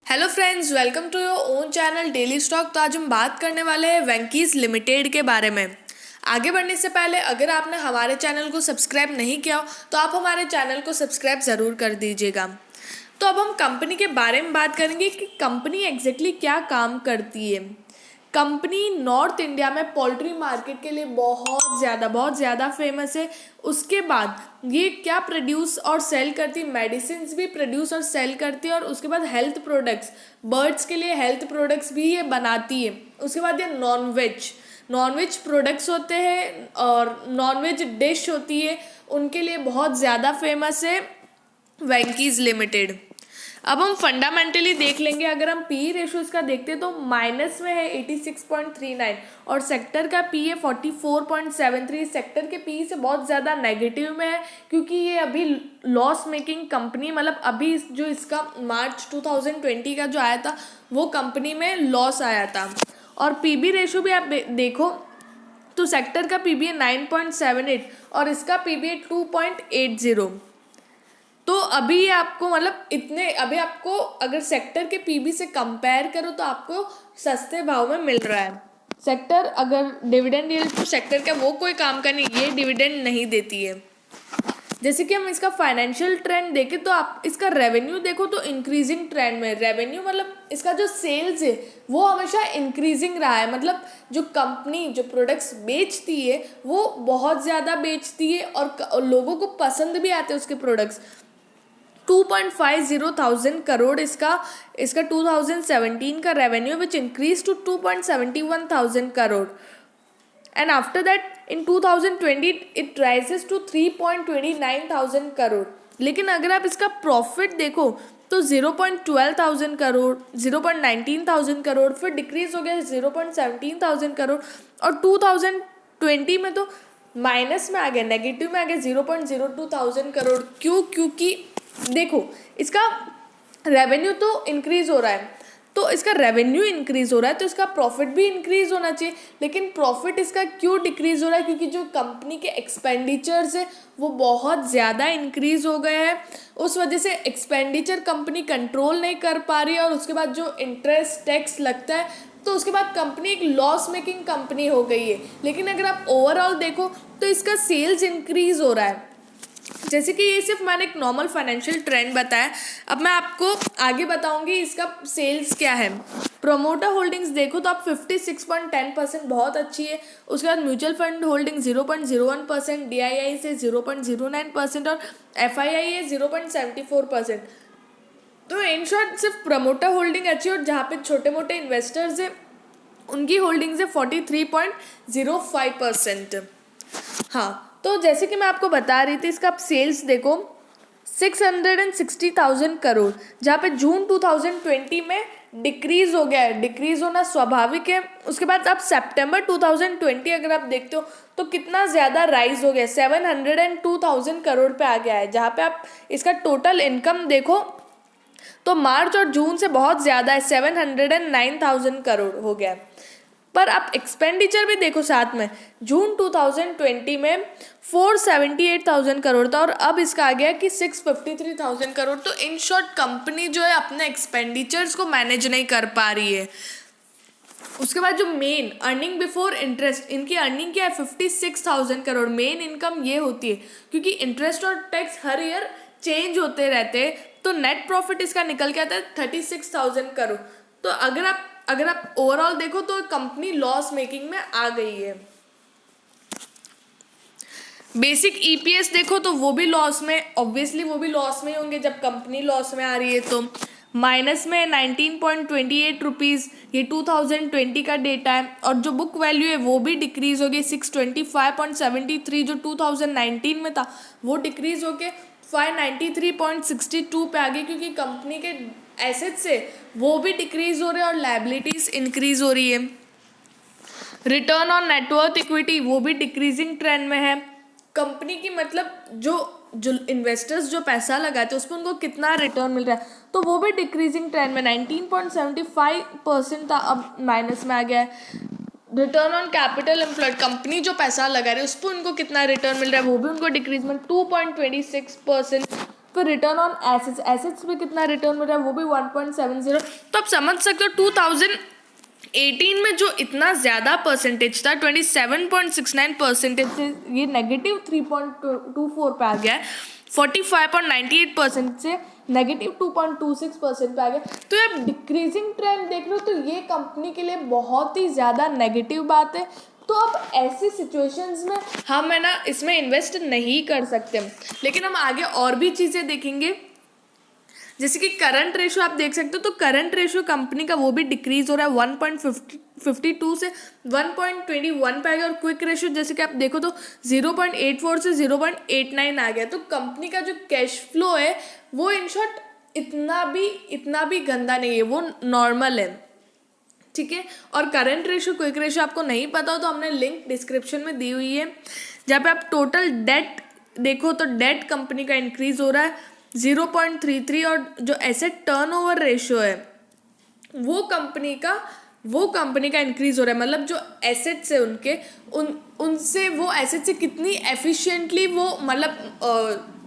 Hello friends, welcome to your own channel daily stock. तो आज हम बात करने वाले हैं वेंकीज लिमिटेड के बारे में। आगे बढ़ने से पहले अगर आपने हमारे चैनल को सब्सक्राइब नहीं किया हो तो आप हमारे चैनल को सब्सक्राइब ज़रूर कर दीजिएगा। तो अब हम कंपनी के बारे में बात करेंगे कि कंपनी एग्जैक्टली क्या काम करती है। कंपनी नॉर्थ इंडिया में पोल्ट्री मार्केट के लिए बहुत ज़्यादा फेमस है। उसके बाद ये क्या प्रोड्यूस और सेल करती है, मेडिसिन्स भी प्रोड्यूस और सेल करती है। और उसके बाद हेल्थ प्रोडक्ट्स, बर्ड्स के लिए हेल्थ प्रोडक्ट्स भी ये बनाती है। उसके बाद ये नॉनवेज प्रोडक्ट्स होते हैं और नॉनवेज डिश होती है, उनके लिए बहुत ज़्यादा फेमस है वेंकीज लिमिटेड। अब हम फंडामेंटली देख लेंगे। अगर हम पी रेशियोज का देखते हैं तो माइनस में है 86.39 और सेक्टर का पी है 44.73। सेक्टर के पी से बहुत ज़्यादा नेगेटिव में है क्योंकि ये अभी लॉस मेकिंग कंपनी, मतलब अभी जो इसका मार्च 2020 का जो आया था वो कंपनी में लॉस आया था। और पीबी रेशियो भी आप देखो तो सेक्टर का पीबी है 9.78 और इसका पीबी है 2.80। तो अभी आपको अभी आपको अगर सेक्टर के पीबी से कंपेयर करो तो आपको सस्ते भाव में मिल रहा है। सेक्टर अगर डिविडेंड यील्ड तो सेक्टर का वो कोई काम का नहीं, ये डिविडेंड नहीं देती है। जैसे कि हम इसका फाइनेंशियल ट्रेंड देखें तो आप इसका रेवेन्यू देखो तो इंक्रीजिंग ट्रेंड में। रेवेन्यू मतलब इसका जो सेल्स है वो हमेशा इंक्रीजिंग रहा है। मतलब जो कंपनी जो प्रोडक्ट्स बेचती है वो बहुत ज़्यादा बेचती है और लोगों को पसंद भी आते हैं उसके प्रोडक्ट्स। 2.50 थाउजेंड करोड़ इसका 2017 का revenue which increase to 2.71 thousand crore and after that in 2020 it rises to 3.29 thousand crore. लेकिन अगर आप इसका प्रॉफिट देखो तो 0.12 थाउजेंड करोड़, 0.19 थाउजेंड करोड़, फिर डिक्रीज हो गया 0.17 थाउजेंड करोड़ और 2020 में तो माइनस में आ गया, नेगेटिव में आ गया 0.02 थाउजेंड करोड़। क्योंकि देखो इसका रेवेन्यू तो इंक्रीज हो रहा है, तो इसका रेवेन्यू इंक्रीज हो रहा है तो इसका प्रॉफिट भी इंक्रीज होना चाहिए। लेकिन प्रॉफिट इसका क्यों डिक्रीज हो रहा है? क्योंकि जो कंपनी के एक्सपेंडिचर्स है वो बहुत ज़्यादा इंक्रीज हो गए हैं। उस वजह से एक्सपेंडिचर कंपनी कंट्रोल नहीं कर पा रही है और उसके बाद जो इंटरेस्ट टैक्स लगता है तो उसके बाद कंपनी एक लॉस मेकिंग कंपनी हो गई है। लेकिन अगर आप ओवरऑल देखो तो इसका सेल्स इंक्रीज हो रहा है। जैसे कि ये सिर्फ मैंने एक नॉर्मल फाइनेंशियल ट्रेंड बताया, अब मैं आपको आगे बताऊंगी इसका सेल्स क्या है। प्रोमोटर होल्डिंग्स देखो तो आप 56.10% बहुत अच्छी है। उसके बाद म्यूचुअल फंड होल्डिंग 0.01%, DII से 0.09% और FII है 0.74%। तो इन शॉर्ट सिर्फ प्रमोटर होल्डिंग अच्छी है और जहाँ पे छोटे मोटे इन्वेस्टर्स है उनकी होल्डिंग्स है 43.05%। हाँ, तो जैसे कि मैं आपको बता रही थी इसका आप सेल्स देखो 660,000 करोड़, जहाँ पे जून 2020 में डिक्रीज हो गया है। डिक्रीज होना स्वाभाविक है। उसके बाद आप सितंबर 2020 अगर आप देखते हो तो कितना ज़्यादा राइज हो गया, 702,000 करोड़ पे आ गया है। जहाँ पे आप इसका टोटल इनकम देखो तो मार्च और जून से बहुत ज़्यादा है, 709,000 करोड़ हो गया है। पर आप एक्सपेंडिचर भी देखो साथ में, जून 2020 में 478,000 करोड़ था और अब इसका आ गया कि 653,000 करोड़। तो इन शॉर्ट कंपनी जो है अपने एक्सपेंडिचर्स को मैनेज नहीं कर पा रही है। उसके बाद जो मेन अर्निंग बिफोर इंटरेस्ट, इनकी अर्निंग क्या है 56,000 करोड़। मेन इनकम ये होती है क्योंकि इंटरेस्ट और टैक्स हर ईयर चेंज होते रहते हैं तो नेट प्रॉफिट इसका निकल के आता है 36,000 करोड़। तो अगर आप ओवरऑल देखो तो कंपनी लॉस मेकिंग में आ गई है। बेसिक EPS देखो तो वो भी लॉस में, ऑब्वियसली वो भी लॉस में होंगे जब कंपनी लॉस में आ रही है। तो माइनस में 19.28 रुपीज़, ये 2020 का डेटा है। और जो बुक वैल्यू है वो भी डिक्रीज हो गई 625.73, जो 2019 में था वो डिक्रीज हो के 593.62 पे आ गई क्योंकि कंपनी के एसेट्स से वो भी डिक्रीज हो रहे हैं और लायबिलिटीज इंक्रीज हो रही है। रिटर्न ऑन नेटवर्थ इक्विटी वो भी डिक्रीजिंग ट्रेंड में है। कंपनी की मतलब जो इन्वेस्टर्स जो पैसा लगाते हैं उस पर उनको कितना रिटर्न मिल रहा है तो वो भी डिक्रीजिंग ट्रेंड में 19.75% था, अब माइनस में आ गया है। Return on capital employed, company जो पैसा लगा रही है उस पर उनको कितना रिटर्न मिल रहा है वो भी उनको डिक्रीज में 2.26%। फिर रिटर्न ऑन एसेट्स, एसेट्स पे कितना रिटर्न मिल रहा है वो भी 1.70। तो आप समझ सकते हो 2018 में जो इतना ज़्यादा परसेंटेज था 27.69% से ये नेगेटिव 3.24 पे आ गया है, 45.98% से नेगेटिव 2.26% पे आ गया। तो यार डिक्रीजिंग ट्रेंड देख लो तो ये कंपनी के लिए बहुत ही ज़्यादा नेगेटिव बात है। तो अब ऐसी सिचुएशंस में हम है ना इसमें इन्वेस्ट नहीं कर सकते, लेकिन हम आगे और भी चीज़ें देखेंगे, जैसे कि करंट रेशो आप देख सकते हो। तो करंट रेशो कंपनी का वो भी डिक्रीज हो रहा है 1.52 से 1.21 पे आ गया, और क्विक रेशो जैसे कि आप देखो तो 0.84 से 0.89 आ गया। तो कंपनी का जो कैश फ्लो है वो इन शॉर्ट इतना भी गंदा नहीं है, वो नॉर्मल है, ठीक है। और करंट रेशो क्विक रेशो आपको नहीं पता हो तो हमने लिंक डिस्क्रिप्शन में दी हुई है, जहाँ पे आप टोटल डेट देखो तो डेट कंपनी का इंक्रीज हो रहा है 0.33, और जो एसेट टर्नओवर रेशो है वो कंपनी का इंक्रीज हो रहा है। मतलब जो एसेट्स है उनसे वो एसेट से कितनी एफिशिएंटली वो मतलब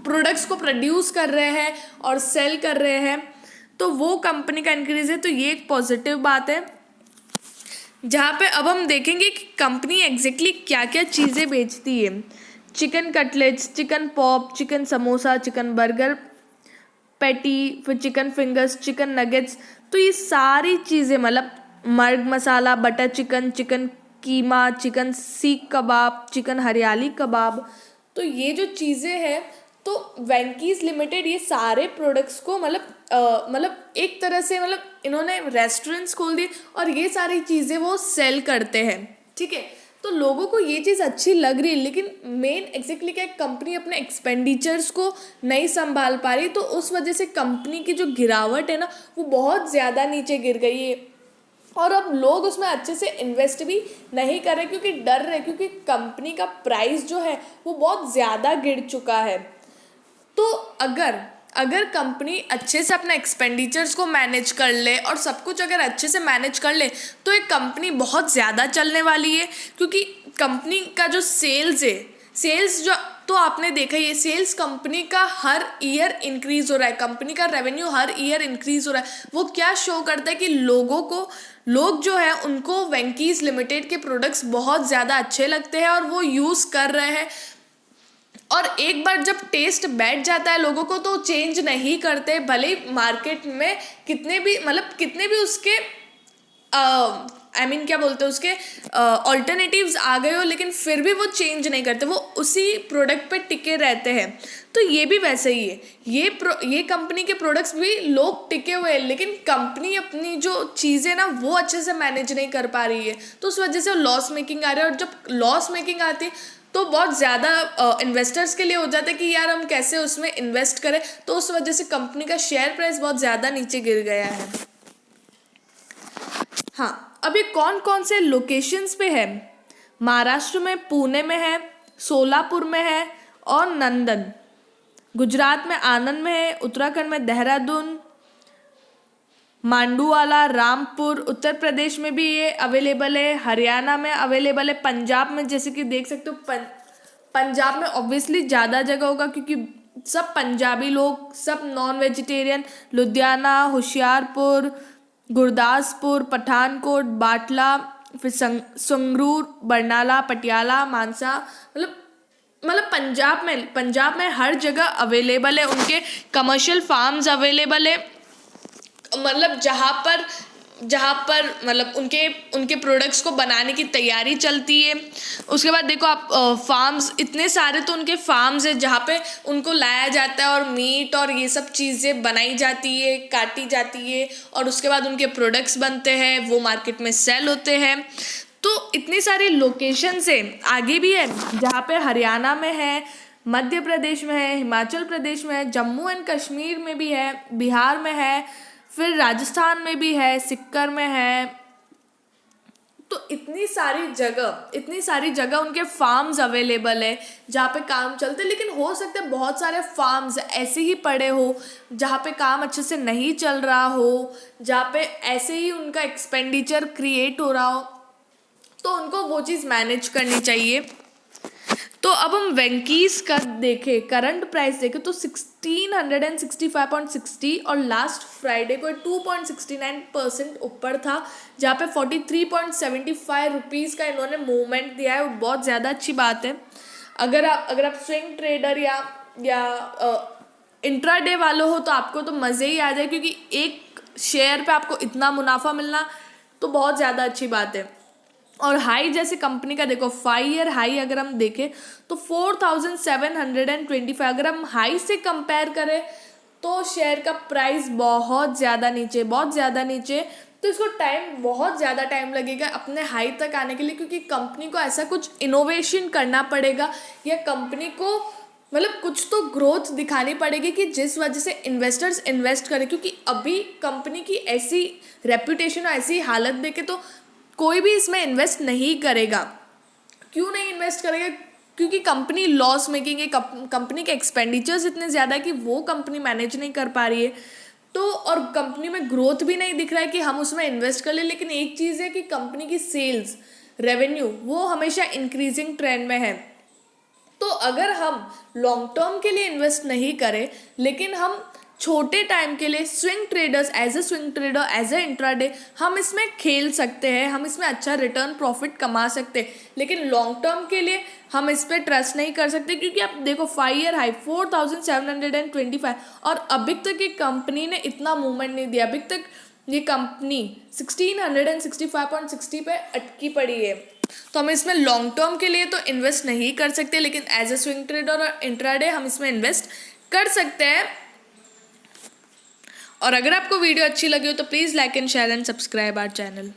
प्रोडक्ट्स को प्रोड्यूस कर रहे हैं और सेल कर रहे हैं, तो वो कंपनी का इंक्रीज है। तो ये एक पॉजिटिव बात है, जहाँ पे अब हम देखेंगे कि कंपनी एग्जैक्टली क्या क्या चीज़ें बेचती है। Chicken cutlets, chicken pop, chicken samosa, chicken burger patty, फिर चिकन फिंगर्स, चिकन नगेट्स। तो ये सारी चीज़ें मतलब मर्ग masala, butter chicken, chicken keema, chicken seekh kebab, chicken हरियाली कबाब। तो ये जो चीज़ें हैं तो वेंकीज़ लिमिटेड ये सारे प्रोडक्ट्स को मतलब एक तरह से मतलब इन्होंने रेस्टोरेंट्स खोल दिए और ये सारी चीज़ें वो सेल करते हैं, ठीक है। तो लोगों को ये चीज़ अच्छी लग रही है, लेकिन मेन एग्जैक्टली क्या कंपनी अपने एक्सपेंडिचर्स को नहीं संभाल पा रही, तो उस वजह से कंपनी की जो गिरावट है ना वो बहुत ज़्यादा नीचे गिर गई है। और अब लोग उसमें अच्छे से इन्वेस्ट भी नहीं कर रहे क्योंकि डर रहे, क्योंकि कंपनी का प्राइस जो है वो बहुत ज़्यादा गिर चुका है। तो अगर कंपनी अच्छे से अपने एक्सपेंडिचर्स को मैनेज कर ले और सब कुछ अगर अच्छे से मैनेज कर ले तो एक कंपनी बहुत ज़्यादा चलने वाली है, क्योंकि कंपनी का जो सेल्स जो तो आपने देखा ये सेल्स कंपनी का हर ईयर इंक्रीज हो रहा है, कंपनी का रेवेन्यू हर ईयर इंक्रीज हो रहा है। वो क्या शो करता है कि लोग जो है उनको वेंकीज़ लिमिटेड के प्रोडक्ट्स बहुत ज़्यादा अच्छे लगते हैं और वो यूज़ कर रहे हैं, और एक बार जब टेस्ट बैठ जाता है लोगों को तो चेंज नहीं करते, भले ही मार्केट में कितने भी उसके क्या बोलते हैं उसके ऑल्टरनेटिव्स आ गए हो, लेकिन फिर भी वो चेंज नहीं करते, वो उसी प्रोडक्ट पे टिके रहते हैं। तो ये भी वैसे ही है, ये कंपनी के प्रोडक्ट्स भी लोग टिके हुए हैं, लेकिन कंपनी अपनी जो चीज़ें ना वो अच्छे से मैनेज नहीं कर पा रही है, तो उस वजह से लॉस मेकिंग आ रहा है। और जब लॉस मेकिंग आती है तो बहुत ज़्यादा इन्वेस्टर्स के लिए हो जाता है कि यार हम कैसे उसमें इन्वेस्ट करें, तो उस वजह से कंपनी का शेयर प्राइस बहुत ज़्यादा नीचे गिर गया है। हाँ, अभी कौन कौन से लोकेशंस पे है? महाराष्ट्र में पुणे में है, सोलापुर में है और नंदन। गुजरात में आनंद में है, उत्तराखंड में देहरादून, मांडूवाला, रामपुर। उत्तर प्रदेश में भी ये अवेलेबल है, हरियाणा में अवेलेबल है, पंजाब में जैसे कि देख सकते हो पंजाब में ऑब्वियसली ज़्यादा जगह होगा क्योंकि सब पंजाबी लोग, सब नॉन वेजिटेरियन। लुधियाना, होशियारपुर, गुरदासपुर, पठानकोट, बाटला, फिर संगरूर, बरनाला, पटियाला, मानसा। मतलब पंजाब में हर जगह अवेलेबल है, उनके कमर्शियल फार्म्स अवेलेबल है, मतलब जहाँ पर मतलब उनके प्रोडक्ट्स को बनाने की तैयारी चलती है। उसके बाद देखो आप फार्म्स इतने सारे, तो उनके फार्म्स है जहाँ पे उनको लाया जाता है और मीट और ये सब चीज़ें बनाई जाती है, काटी जाती है, और उसके बाद उनके प्रोडक्ट्स बनते हैं, वो मार्केट में सेल होते हैं। तो इतनी सारी लोकेशंस है, आगे भी है जहाँ पे हरियाणा में है, मध्य प्रदेश में है, हिमाचल प्रदेश में है, जम्मू एंड कश्मीर में भी है, बिहार में है, फिर राजस्थान में भी है, सिक्कर में है। तो इतनी सारी जगह उनके फार्म्स अवेलेबल है जहाँ पे काम चलते, लेकिन हो सकता है बहुत सारे फार्म्स ऐसे ही पड़े हो जहाँ पे काम अच्छे से नहीं चल रहा हो, जहाँ पे ऐसे ही उनका एक्सपेंडिचर क्रिएट हो रहा हो, तो उनको वो चीज़ मैनेज करनी चाहिए। तो अब हम वेंकीज का देखें, करंट प्राइस देखें तो 1665.60 और लास्ट फ्राइडे को 2.69% ऊपर था, जहाँ पे 43.75 रुपीज़ का इन्होंने मूवमेंट दिया है। वो बहुत ज़्यादा अच्छी बात है। अगर आप स्विंग ट्रेडर या इंट्राडे वाले हो तो आपको तो मज़े ही आ जाए, क्योंकि एक शेयर पे आपको इतना मुनाफा मिलना तो बहुत ज़्यादा अच्छी बात है। और हाई जैसे कंपनी का देखो, 5 ईयर हाई अगर हम देखें तो 4725। अगर हम हाई से कंपेयर करें तो शेयर का प्राइस बहुत ज़्यादा नीचे, तो इसको बहुत ज़्यादा टाइम लगेगा अपने हाई तक आने के लिए, क्योंकि कंपनी को ऐसा कुछ इनोवेशन करना पड़ेगा, या कंपनी को मतलब कुछ तो ग्रोथ दिखानी पड़ेगी कि जिस वजह से इन्वेस्टर्स इन्वेस्ट करें। क्योंकि अभी कंपनी की ऐसी रेपुटेशन और ऐसी हालत देखे तो कोई भी इसमें इन्वेस्ट नहीं करेगा। क्यों नहीं इन्वेस्ट करेगा? क्योंकि कंपनी लॉस मेकिंग है, कंपनी के एक्सपेंडिचर्स इतने ज़्यादा है कि वो कंपनी मैनेज नहीं कर पा रही है। तो और कंपनी में ग्रोथ भी नहीं दिख रहा है कि हम उसमें इन्वेस्ट कर ले। लेकिन एक चीज़ है कि कंपनी की सेल्स रेवेन्यू वो हमेशा इंक्रीजिंग ट्रेंड में है। तो अगर हम लॉन्ग टर्म के लिए इन्वेस्ट नहीं करें, लेकिन हम छोटे टाइम के लिए swing trader as a intraday हम इसमें खेल सकते हैं, हम इसमें अच्छा रिटर्न प्रॉफिट कमा सकते हैं। लेकिन लॉन्ग टर्म के लिए हम इस पर ट्रस्ट नहीं कर सकते, क्योंकि आप देखो 5 ईयर हाई 4725, और अभी तक ये कंपनी ने इतना मूवमेंट नहीं दिया। अभी तक ये कंपनी 1665.60 पे अटकी पड़ी है। तो हम इसमें लॉन्ग टर्म के लिए तो इन्वेस्ट नहीं कर सकते, लेकिन एज ए स्विंग ट्रेडर और इंट्राडे हम इसमें इन्वेस्ट कर सकते हैं। और अगर आपको वीडियो अच्छी लगी हो तो please like and share and subscribe our channel.